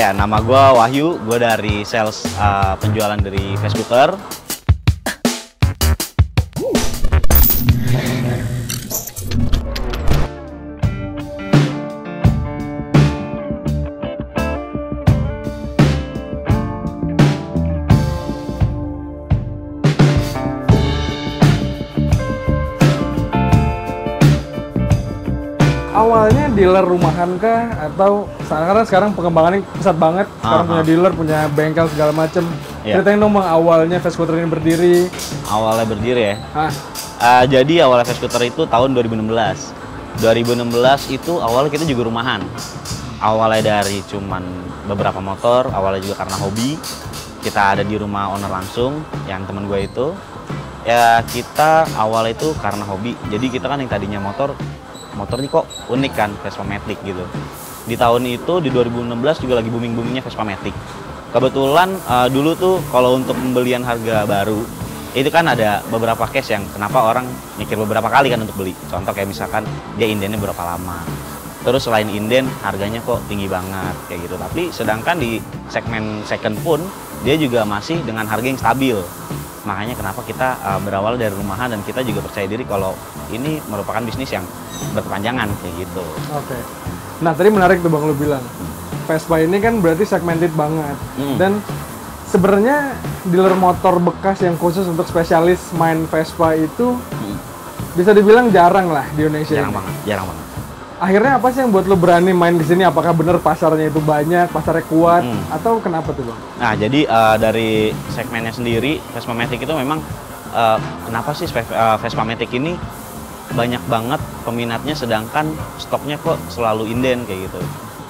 Ya, nama gue Wahyu, gue dari sales penjualan dari Vescooter. Awalnya dealer rumahan kah atau karena sekarang pengembangannya pesat banget, sekarang punya dealer, punya bengkel segala macem. Ceritain dong Bang, awalnya Vescooter ini berdiri. Awalnya berdiri ya? Jadi awalnya Vescooter itu tahun 2016. 2016 itu awalnya kita juga rumahan. Awalnya dari cuman beberapa motor, awalnya juga karena hobi. Kita ada di rumah owner langsung, yang temen gue itu. Ya kita awalnya itu karena hobi, jadi kita kan yang tadinya motor ini kok unik kan, Vespa Matic gitu. Di tahun itu, di 2016 juga lagi booming-boomingnya Vespa Matic. Kebetulan dulu tuh kalau untuk pembelian harga baru, itu kan ada beberapa case yang kenapa orang mikir beberapa kali kan untuk beli. Contoh kayak misalkan dia indennya berapa lama. Terus selain inden, harganya kok tinggi banget kayak gitu. Tapi sedangkan di segmen second pun, dia juga masih dengan harga yang stabil. Makanya kenapa kita berawal dari rumahan dan kita juga percaya diri kalau ini merupakan bisnis yang berkepanjangan kayak gitu. Oke. Nah tadi menarik tuh Bang lu bilang, Vespa ini kan berarti segmented banget. Dan sebenarnya dealer motor bekas yang khusus untuk spesialis main Vespa itu bisa dibilang jarang lah di Indonesia. Jarang banget. Akhirnya apa sih yang buat lo berani main di sini? Apakah bener pasarnya itu banyak, pasarnya kuat, atau kenapa tuh Bang? Nah jadi dari segmennya sendiri, Vespa Matic itu memang kenapa sih Vespa Matic ini banyak banget peminatnya, sedangkan stoknya kok selalu inden kayak gitu.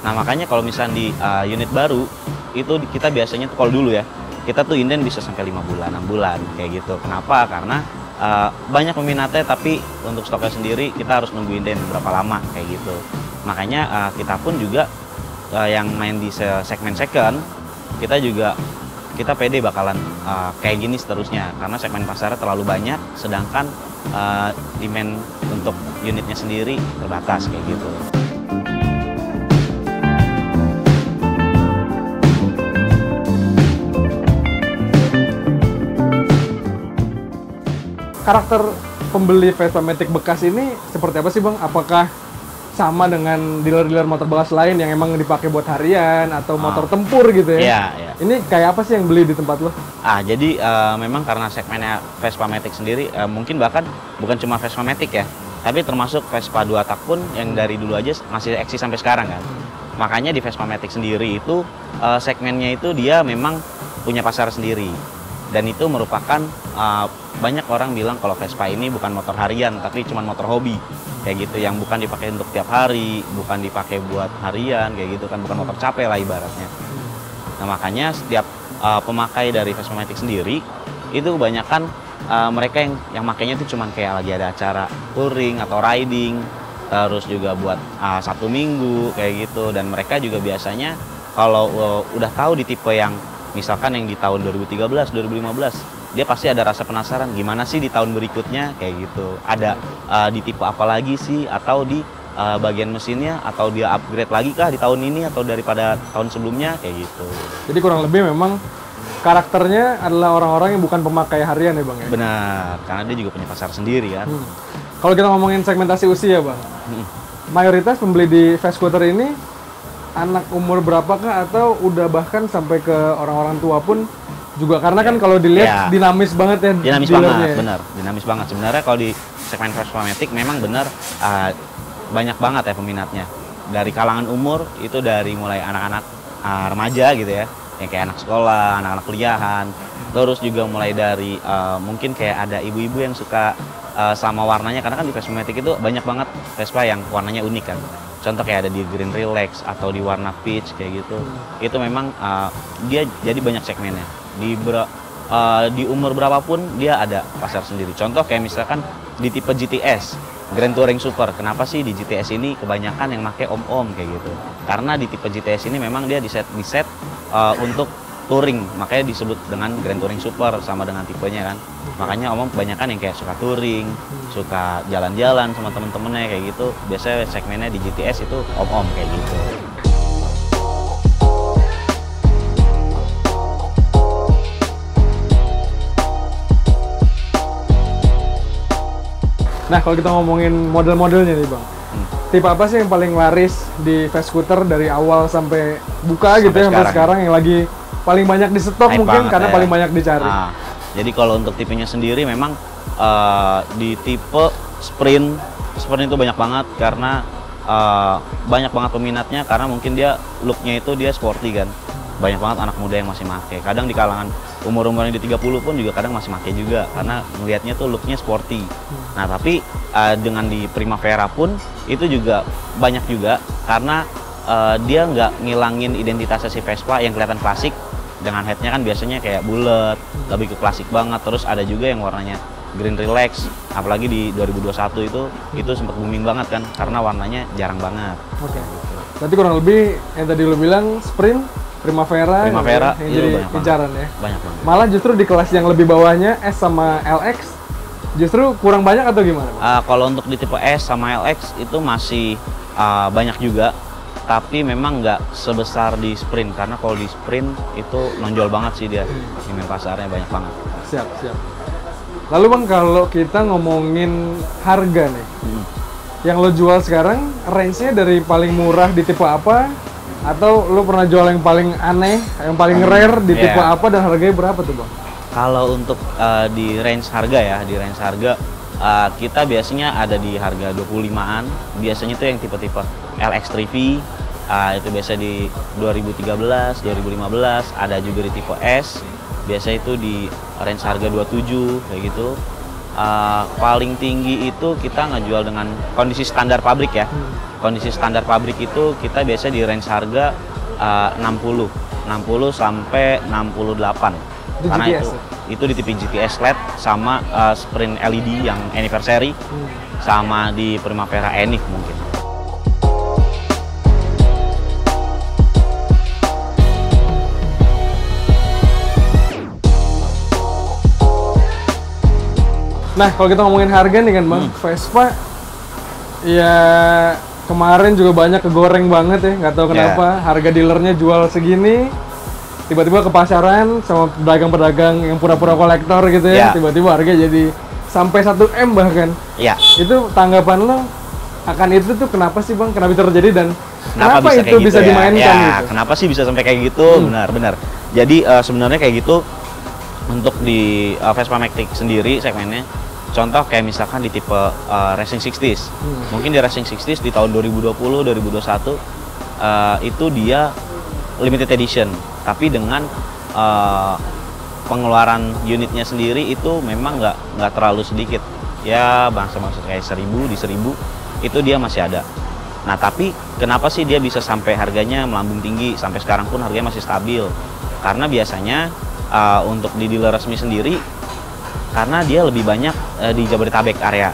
Nah makanya kalau misalnya di unit baru itu kita biasanya tuh kalau dulu ya, kita tuh inden bisa sampai 5 bulan, 6 bulan kayak gitu. Kenapa? Karena banyak peminatnya, tapi untuk stoknya sendiri kita harus nunggu inden berapa lama kayak gitu. Makanya kita pun juga yang main di segmen second, kita pede bakalan kayak gini seterusnya, karena segmen pasarnya terlalu banyak, sedangkan demand untuk unitnya sendiri terbatas kayak gitu. Karakter pembeli Vespa Matic bekas ini seperti apa sih Bang? Apakah sama dengan dealer-dealer motor bekas lain yang emang dipakai buat harian atau motor tempur gitu ya? Iya. Ini kayak apa sih yang beli di tempat lo? Jadi memang karena segmennya Vespa Matic sendiri, mungkin bahkan bukan cuma Vespa Matic ya, tapi termasuk Vespa 2 tak pun yang dari dulu aja masih eksis sampai sekarang kan. Makanya di Vespa Matic sendiri itu segmennya itu dia memang punya pasar sendiri. Dan itu merupakan banyak orang bilang kalau Vespa ini bukan motor harian, tapi cuma motor hobi kayak gitu, yang bukan dipakai untuk tiap hari, bukan dipakai buat harian kayak gitu kan, bukan motor capek lah ibaratnya. Nah makanya setiap pemakai dari Vespa Matic sendiri itu kebanyakan mereka yang makainya itu cuma kayak lagi ada acara touring atau riding, terus juga buat Sabtu Minggu kayak gitu. Dan mereka juga biasanya kalau udah tahu di tipe yang misalkan yang di tahun 2013, 2015, dia pasti ada rasa penasaran gimana sih di tahun berikutnya kayak gitu. Ada di tipe apa lagi sih, atau di bagian mesinnya, atau dia upgrade lagi kah di tahun ini atau daripada tahun sebelumnya kayak gitu. Jadi kurang lebih memang karakternya adalah orang-orang yang bukan pemakai harian ya Bang ya? Benar, karena dia juga punya pasar sendiri kan. Kalau kita ngomongin segmentasi usia Bang, mayoritas pembeli di Vescooter ini anak umur berapakah, atau udah bahkan sampai ke orang-orang tua pun juga, karena kan kalau dilihat dinamis banget ya. Dinamis banget, bener, dinamis banget. Sebenarnya kalau di segmen Vespa Matic memang bener banyak banget ya peminatnya. Dari kalangan umur itu dari mulai anak-anak remaja gitu ya, yang kayak anak sekolah, anak-anak kuliahan. Terus juga mulai dari mungkin kayak ada ibu-ibu yang suka sama warnanya, karena kan di Vespa Matic itu banyak banget Vespa yang warnanya unik kan. Contoh kayak ada di green relax atau di warna peach kayak gitu. Itu memang dia jadi banyak segmennya. Di umur berapapun dia ada pasar sendiri. Contoh kayak misalkan di tipe GTS, Grand Touring Super. Kenapa sih di GTS ini kebanyakan yang pakai om-om kayak gitu? Karena di tipe GTS ini memang dia di set untuk touring, makanya disebut dengan Grand Touring Super sama dengan tipenya kan. Makanya omong kebanyakan yang kayak suka touring, suka jalan-jalan sama temen-temennya kayak gitu. Biasanya segmennya di GTS itu om-om kayak gitu. Nah, kalau kita ngomongin model-modelnya nih Bang, tipe apa sih yang paling laris di Fast Scooter dari awal sampai buka gitu ya, sampai sekarang yang lagi paling banyak di stok mungkin karena paling banyak dicari? Jadi kalau untuk tipenya sendiri memang di tipe sprint itu banyak banget karena banyak banget peminatnya karena mungkin dia looknya itu dia sporty kan. Banyak banget anak muda yang masih make. Kadang di kalangan umur-umur yang di 30 pun juga kadang masih make juga karena melihatnya tuh looknya sporty. Nah tapi dengan di Primavera pun itu juga banyak juga karena dia nggak ngilangin identitasnya si Vespa yang kelihatan klasik. Dengan headnya kan biasanya kayak bulat, lebih ke klasik banget. Terus ada juga yang warnanya green relax, apalagi di 2021 itu sempat booming banget kan karena warnanya jarang banget. Oke. Berarti kurang lebih yang tadi lo bilang sprint, Primavera yang jadi incaran ya. Banyak banget. Malah justru di kelas yang lebih bawahnya S sama LX justru kurang banyak atau gimana? Kalau untuk di tipe S sama LX itu masih banyak juga, tapi memang nggak sebesar di sprint karena kalau di sprint itu nonjol banget sih dia, segmen pasarnya banyak banget. Siap. Lalu Bang, kalau kita ngomongin harga nih, yang lo jual sekarang range-nya dari paling murah di tipe apa? Atau lo pernah jual yang paling aneh, yang paling rare di tipe apa dan harganya berapa tuh Bang? Kalau untuk di range harga kita biasanya ada di harga 25-an. Biasanya tuh yang tipe-tipe LX3V, itu biasa di 2013, 2015, ada juga di tipe S. Biasa itu di range harga 27 kayak gitu. Paling tinggi itu kita ngejual dengan kondisi standar pabrik ya. Kondisi standar pabrik itu kita biasa di range harga 60 sampai 68. Itu karena GTS, itu di tipe GTS LED sama sprint LED yang anniversary sama di Primavera Enif mungkin. Nah, kalau kita ngomongin harga nih kan Bang, Vespa ya kemarin juga banyak kegoreng banget ya, nggak tahu kenapa harga dealernya jual segini, tiba-tiba ke pasaran sama pedagang-pedagang yang pura-pura kolektor gitu ya, tiba-tiba harga jadi sampai 1 M bahkan. Iya. Itu tanggapan lo akan itu tuh kenapa sih Bang? Kenapa terjadi dan kenapa itu bisa gitu dimainkan gitu? Kenapa sih bisa sampai kayak gitu? Benar. Jadi sebenarnya kayak gitu untuk di Vespa Matic sendiri segmennya. Contoh kayak misalkan di tipe Racing 60s. Mungkin di Racing 60s di tahun 2020, 2021 itu dia limited edition. Tapi dengan pengeluaran unitnya sendiri itu memang nggak terlalu sedikit. Ya bangsa-bangsa kayak 1000 di 1000 itu dia masih ada. Nah tapi kenapa sih dia bisa sampai harganya melambung tinggi sampai sekarang pun harganya masih stabil? Karena biasanya untuk di dealer resmi sendiri karena dia lebih banyak di Jabodetabek area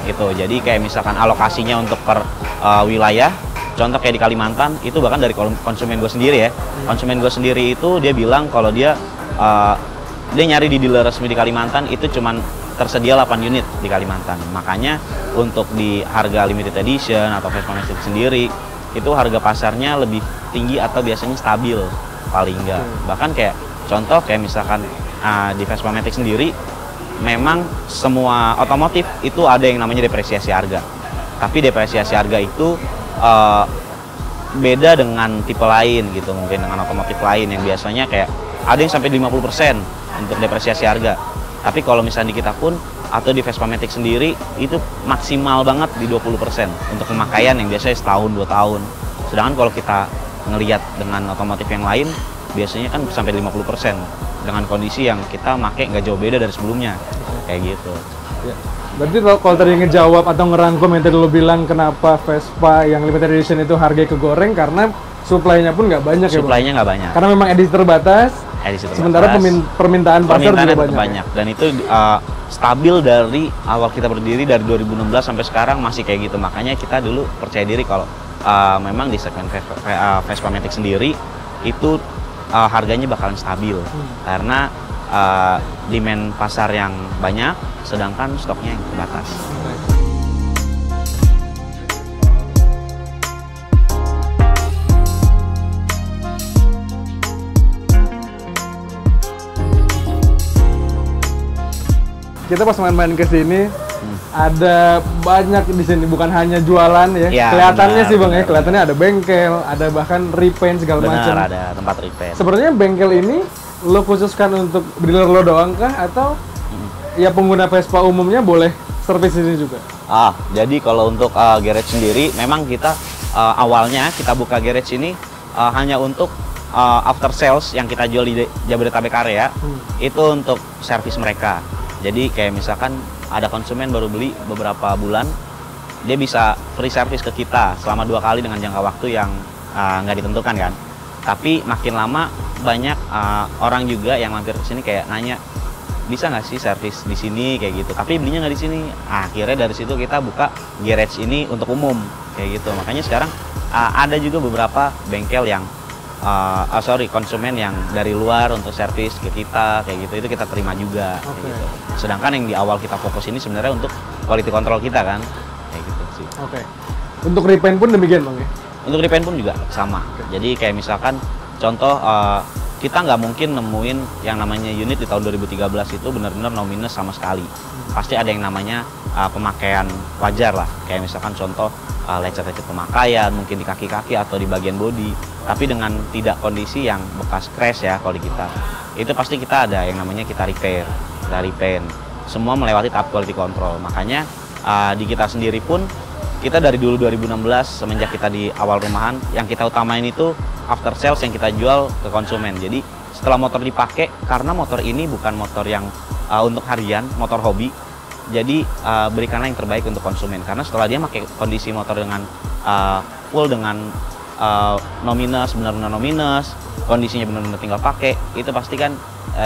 gitu. Jadi kayak misalkan alokasinya untuk per wilayah, contoh kayak di Kalimantan itu bahkan dari konsumen gue sendiri ya. Konsumen gue sendiri itu dia bilang kalau dia nyari di dealer resmi di Kalimantan itu cuman tersedia 8 unit di Kalimantan. Makanya untuk di harga limited edition atau Vespa Matic sendiri itu harga pasarnya lebih tinggi atau biasanya stabil paling enggak. Bahkan kayak contoh kayak misalkan di Vespa Matic sendiri memang semua otomotif itu ada yang namanya depresiasi harga. Tapi depresiasi harga itu beda dengan tipe lain gitu, mungkin dengan otomotif lain yang biasanya kayak ada yang sampai 50% untuk depresiasi harga. Tapi kalau misalnya di kita pun atau di Vespa Matic sendiri itu maksimal banget di 20% untuk pemakaian yang biasanya setahun 2 tahun. Sedangkan kalau kita ngelihat dengan otomotif yang lain biasanya kan sampai 50% dengan kondisi yang kita make nggak jauh beda dari sebelumnya kayak gitu. Ya. Berarti kalau tadi ngejawab atau ngerangkum yang tadi lo bilang kenapa Vespa yang limited edition itu harganya kegoreng karena supply-nya pun nggak banyak ya Bang? Supply-nya nggak banyak. Karena memang edisi terbatas. Sementara permintaan pasar juga banyak. Dan itu stabil dari awal kita berdiri dari 2016 sampai sekarang masih kayak gitu. Makanya kita dulu percaya diri kalau memang di segmen Vespa Matic sendiri itu harganya bakalan stabil karena demand pasar yang banyak sedangkan stoknya yang terbatas. Kita pas main-main ke sini ada banyak di sini, bukan hanya jualan ya. Ya, Kelihatannya benar, sih Bang benar, ya, kelihatannya ada bengkel, ada bahkan repaint segala macam. Benar, ada tempat repaint. Sebenarnya bengkel ini lo khususkan untuk dealer lo doang kah atau ya pengguna Vespa umumnya boleh servis di sini juga? Jadi kalau untuk garage sendiri, memang kita awalnya kita buka garage ini hanya untuk after sales yang kita jual di Jabodetabek area, itu untuk servis mereka. Jadi kayak misalkan ada konsumen baru beli beberapa bulan, dia bisa free service ke kita selama 2 kali dengan jangka waktu yang nggak ditentukan kan. Tapi makin lama banyak orang juga yang mampir ke sini kayak nanya, bisa nggak sih servis di sini kayak gitu, tapi belinya nggak di sini. Akhirnya dari situ kita buka garage ini untuk umum kayak gitu. Makanya sekarang ada juga beberapa bengkel yang konsumen yang dari luar untuk servis ke kita kayak gitu, itu kita terima juga kayak gitu. Sedangkan yang di awal kita fokus ini sebenarnya untuk quality control kita kan kayak gitu sih. Untuk repaint pun demikian Bang ya? Untuk repaint pun juga sama. Jadi kayak misalkan contoh kita nggak mungkin nemuin yang namanya unit di tahun 2013 itu benar-benar no minus sama sekali. Pasti ada yang namanya pemakaian wajar lah. Kayak misalkan contoh lecet-lecet pemakaian, mungkin di kaki-kaki atau di bagian bodi. Tapi dengan tidak kondisi yang bekas crash ya kalau di kita. Itu pasti kita ada yang namanya kita repair, kita repaint. Semua melewati tahap quality control. Makanya di kita sendiri pun, kita dari dulu 2016 semenjak kita di awal rumahan, yang kita utamain itu after sales yang kita jual ke konsumen. Jadi setelah motor dipakai, karena motor ini bukan motor yang untuk harian, motor hobi, jadi berikanlah yang terbaik untuk konsumen. Karena setelah dia pakai kondisi motor dengan full dengan no minus, benar-benar no minus, kondisinya benar-benar tinggal pakai, itu pasti kan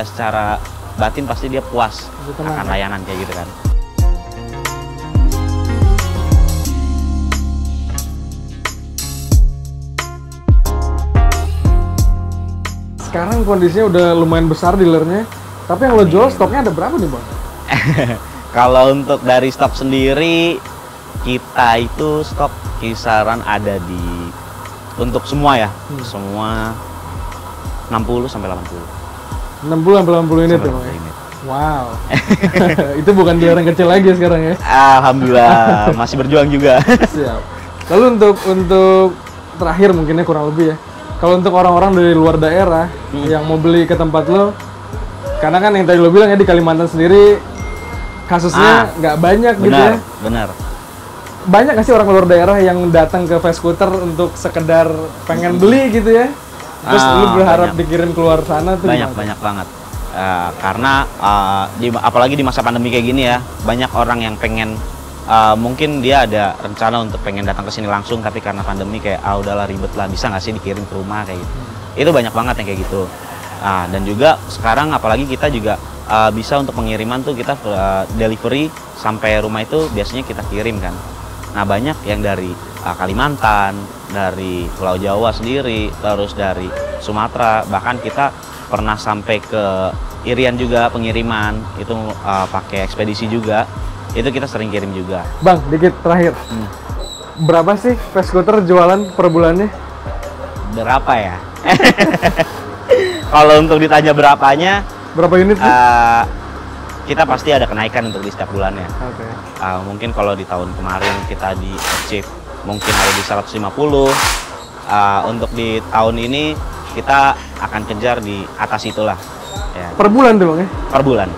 secara batin pasti dia puas akan layanan kayak gitu kan. Sekarang kondisinya udah lumayan besar dealernya, tapi yang lo jual stoknya ada berapa nih Bang? Kalau untuk dari stok sendiri, kita itu stok kisaran ada di, untuk semua ya, semua 60 sampai 80. 60 sampai 80 unit ya Bang? Wow. Itu bukan dealer yang kecil lagi sekarang ya? Alhamdulillah, masih berjuang juga. Siap. Lalu untuk terakhir mungkinnya kurang lebih ya, kalau untuk orang-orang dari luar daerah yang mau beli ke tempat lo, karena kan yang tadi lo bilang ya di Kalimantan sendiri kasusnya nggak banyak gitu ya. Benar. Banyak nggak sih orang luar daerah yang datang ke Vescooter untuk sekedar pengen beli gitu ya? Terus lo berharap dikirim keluar sana tuh? Banyak banget. Karena apalagi di masa pandemi kayak gini ya, banyak orang yang pengen, mungkin dia ada rencana untuk pengen datang ke sini langsung, tapi karena pandemi kayak udahlah ribet lah, bisa nggak sih dikirim ke rumah kayak gitu. Itu banyak banget yang kayak gitu. Dan juga sekarang apalagi kita juga bisa untuk pengiriman tuh kita delivery sampai rumah itu biasanya kita kirim kan. Nah banyak yang dari Kalimantan, dari Pulau Jawa sendiri, terus dari Sumatera, bahkan kita pernah sampai ke Irian juga pengiriman, itu pakai ekspedisi juga. Itu kita sering kirim juga. Bang, dikit terakhir. Berapa sih Vescooter jualan per bulannya? Berapa ya? Kalau untuk ditanya berapanya, berapa unit? kita pasti ada kenaikan untuk di setiap bulannya. Mungkin kalau di tahun kemarin kita di achieve mungkin ada di 150. Untuk di tahun ini kita akan kejar di atas itulah. Ya. Per bulan tuh Bang ya? Per bulan.